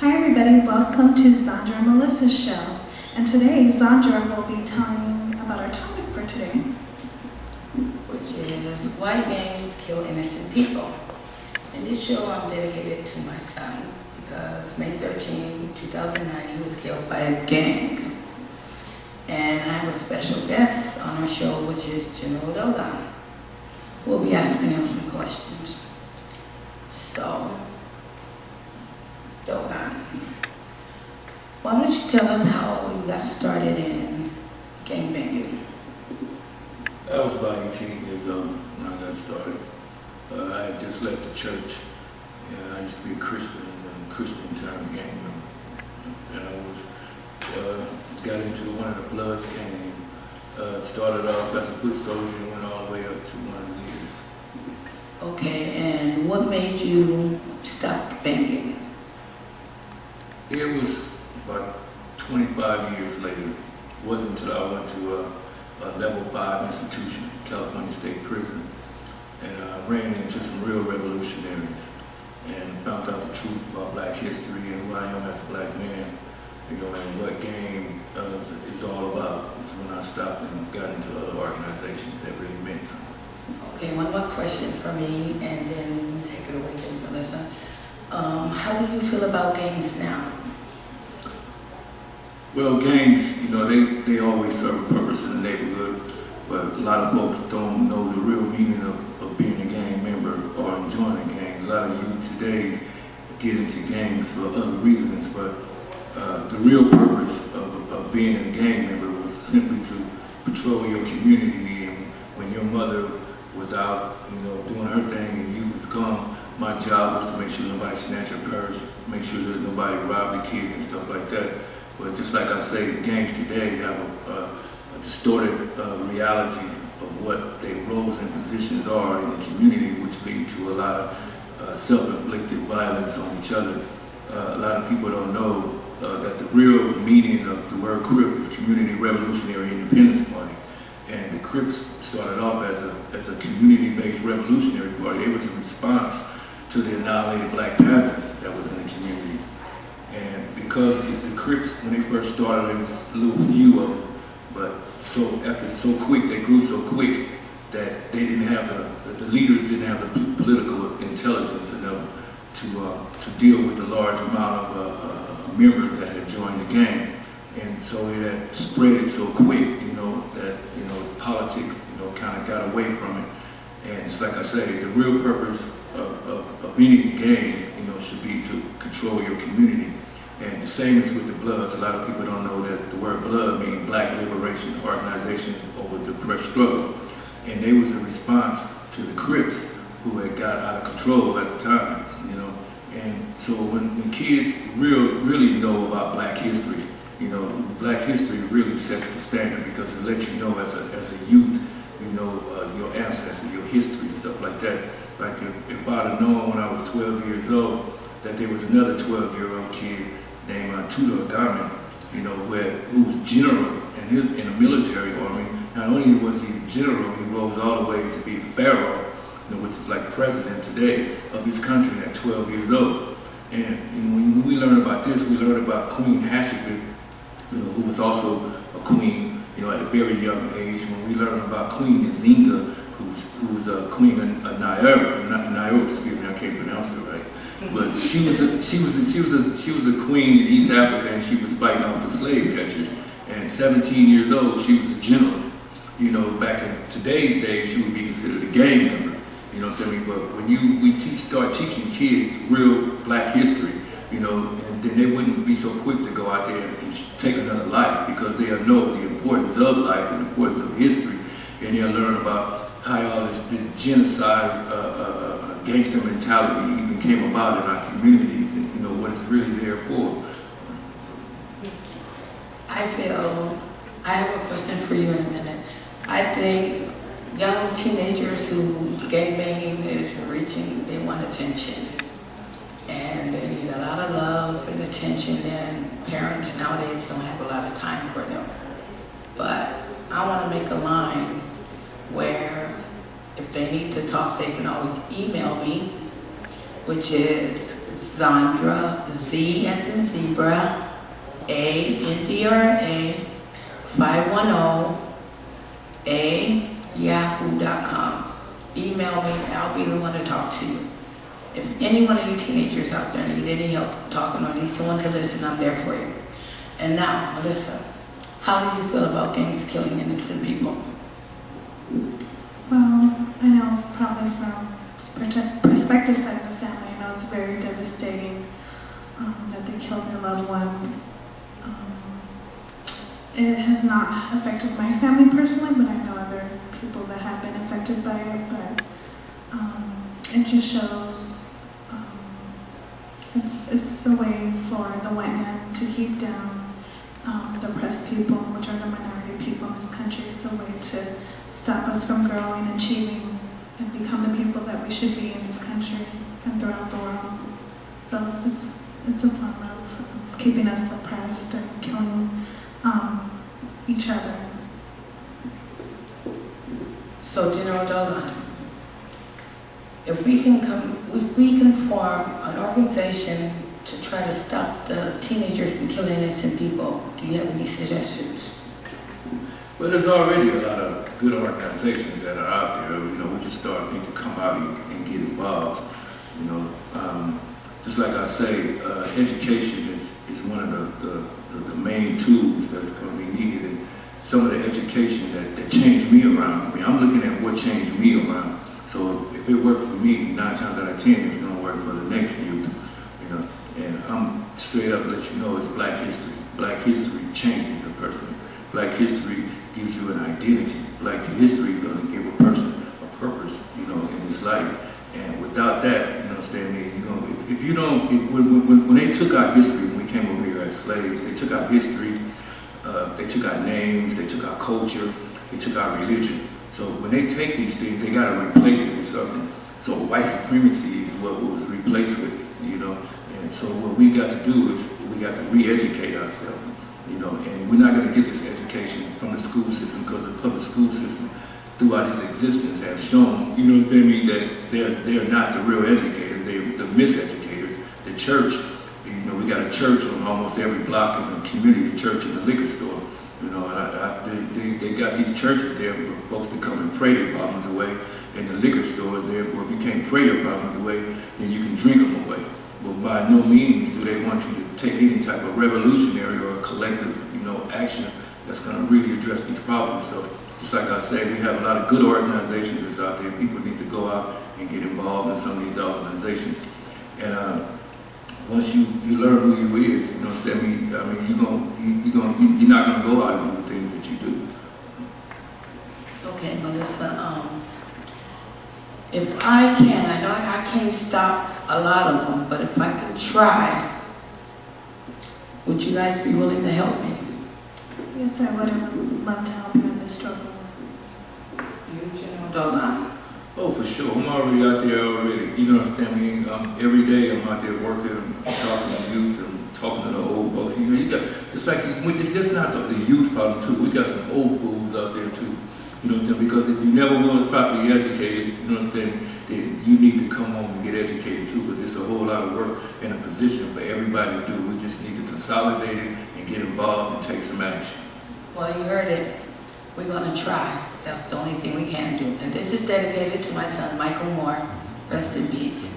Hi everybody, welcome to Zhandra Melissa's show. And today Zhandra will be telling about our topic for today, which is why gangs kill innocent people. In this show, I'm dedicated to my son because May 13, 2009, he was killed by a gang. And I have a special guest on our show, which is General Dogon. We'll be asking him some questions. So, Dogon, why don't you tell us how you got started in gangbanging? I was about 18 years old when I got started. I had just left the church. I used to be a Christian, and Christian turned gang member. And I got into one of the Bloods gang. Started off as a foot soldier and went all the way up to one of the leaders. Okay, and what made you stop banging? It was about 25 years later. It wasn't until I went to a level 5 institution, California State Prison, and I ran into some real revolutionaries and found out the truth about black history and who I am as a black man, and what gang is all about. It's when I stopped and got into other organizations that really meant something. Okay, one more question for me, and then take it away to Melissa. How do you feel about gangs now? Well, gangs, they always serve a purpose in the neighborhood, but a lot of folks don't know the real meaning of being a gang member or enjoying a gang. A lot of youth today get into gangs for other reasons, but the real purpose of being a gang member was simply to patrol your community. And when your mother was out, doing her thing and you was gone, my job was to make sure nobody snatched your purse, make sure that nobody robbed the kids and stuff like that. But just like I say, gangs today have a distorted reality of what their roles and positions are in the community, which lead to a lot of self-inflicted violence on each other. A lot of people don't know that the real meaning of the word Crip is Community Revolutionary Independence Party. And the Crips started off as a community-based revolutionary party. It was a response to the annihilated Black Panthers that was in the community. And because the Crips, when they first started, there was a little few of them, but they grew so quick that they didn't have the leaders didn't have the political intelligence enough to deal with the large amount of members that had joined the gang. And so it had spread so quick, that politics, kind of got away from it. And it's like I say, the real purpose of any gang, should be to control your community. And the same is with the Bloods. A lot of people don't know that the word Blood means Black Liberation Organization over the Depression Struggle. And they was a response to the Crips who had got out of control at the time, And so when kids really know about Black history, Black history really sets the standard because it lets you know as a youth, your ancestors, your history and stuff like that. Like if I'd have known when I was 12 years old that there was another 12-year-old kid named Tudor Garment, who was general in the military army. Not only was he general, he rose all the way to be pharaoh, which is like president today of this country at 12 years old. And when we learn about this, we learn about Queen Hatshepsut, who was also a queen, at a very young age. When we learn about Queen Nzinga, who was a queen of Naira, excuse me, I can't pronounce it right. But she was a queen in East Africa, and she was fighting off the slave catchers. And 17 years old, she was a general. Back in today's days, she would be considered a gang member. But when we start teaching kids real Black history, and then they wouldn't be so quick to go out there and take another life because they'll know the importance of life and the importance of history, and they'll learn about how all this genocide, gangster mentality even came about in our communities, and what it's really there for. I have a question for you in a minute. I think young teenagers whose gangbanging is reaching, they want attention. And they need a lot of love and attention, and parents nowadays don't have a lot of time for them. But I want to make a line where if they need to talk, they can always email me, which is Zhandra, Z as in andra510@yahoo.com. Email me, I'll be the one to talk to you. If any one of you teenagers out there need any help talking or need someone to listen, I'm there for you. And now, Melissa, how do you feel about gangs killing innocent people? Well, I know probably from perspective side of the family, I know it's very devastating that they killed their loved ones. It has not affected my family personally, but I know other people that have been affected by it. But it just shows it's a way for the white man to keep down the oppressed people, which are the minority people in this country. It's a way to stop us from growing, achieving, and become the people that we should be in this country and throughout the world. So it's a form of keeping us oppressed and killing each other. So, General Dolan, if we can form an organization to try to stop the teenagers from killing innocent people, do you have any suggestions? Well, there's already a lot of good organizations that are out there. You know, we just need to come out and get involved. You know, just like I say, education is one of the main tools that's going to be needed. And some of the education that changed me around. I mean, I'm looking at what changed me around. So if it worked for me, 9 times out of 10, it's going to work for the next youth. You know, and I'm straight up let you know it's Black history. Black history changes a person. Black history gives you an identity. Black history is going to give a person a purpose, you know, in this life. And without that, you know, understand me, when they took our history, when we came over here as slaves, they took our history, they took our names, they took our culture, they took our religion. So when they take these things, they got to replace it with something. So white supremacy is what was replaced with, you know. And so what we got to do is we got to re-educate ourselves. You know, and we're not going to get this education from the school system because the public school system throughout its existence have shown, you know what I mean, that they're not the real educators, they're the miseducators. The church, you know, we got a church on almost every block in the community, church and the liquor store. You know, and they got these churches there for folks to come and pray their problems away, and the liquor stores there where if you can't pray your problems away, then you can drink them away. But by no means do they want you to take any type of revolutionary or collective, you know, action that's going to really address these problems. So just like I said, we have a lot of good organizations that's out there. People need to go out and get involved in some of these organizations. And once you learn who you is, you know, I mean, you're not going to go out and do the things that you do. Okay, Melissa. If I can, I know I can't stop a lot of them, but if I could try, would you guys be willing to help me? Yes, I would. I would love to help you in this struggle. You, General Dolan? Oh, for sure. I'm already out there already. You know what I'm saying? Every day I'm out there working, I'm talking to youth, I'm talking to the old folks. You know, you got, it's like, it's just not the youth problem too. We got some old fools out there too. You know what I'm saying? Because if you never was properly educated, you know what I'm saying, then you need to come home and get educated too, because it's a whole lot of work and a position for everybody to do. We just need to consolidate it and get involved and take some action. Well, you heard it. We're going to try. That's the only thing we can do. And this is dedicated to my son, Michael Moore. Rest in peace.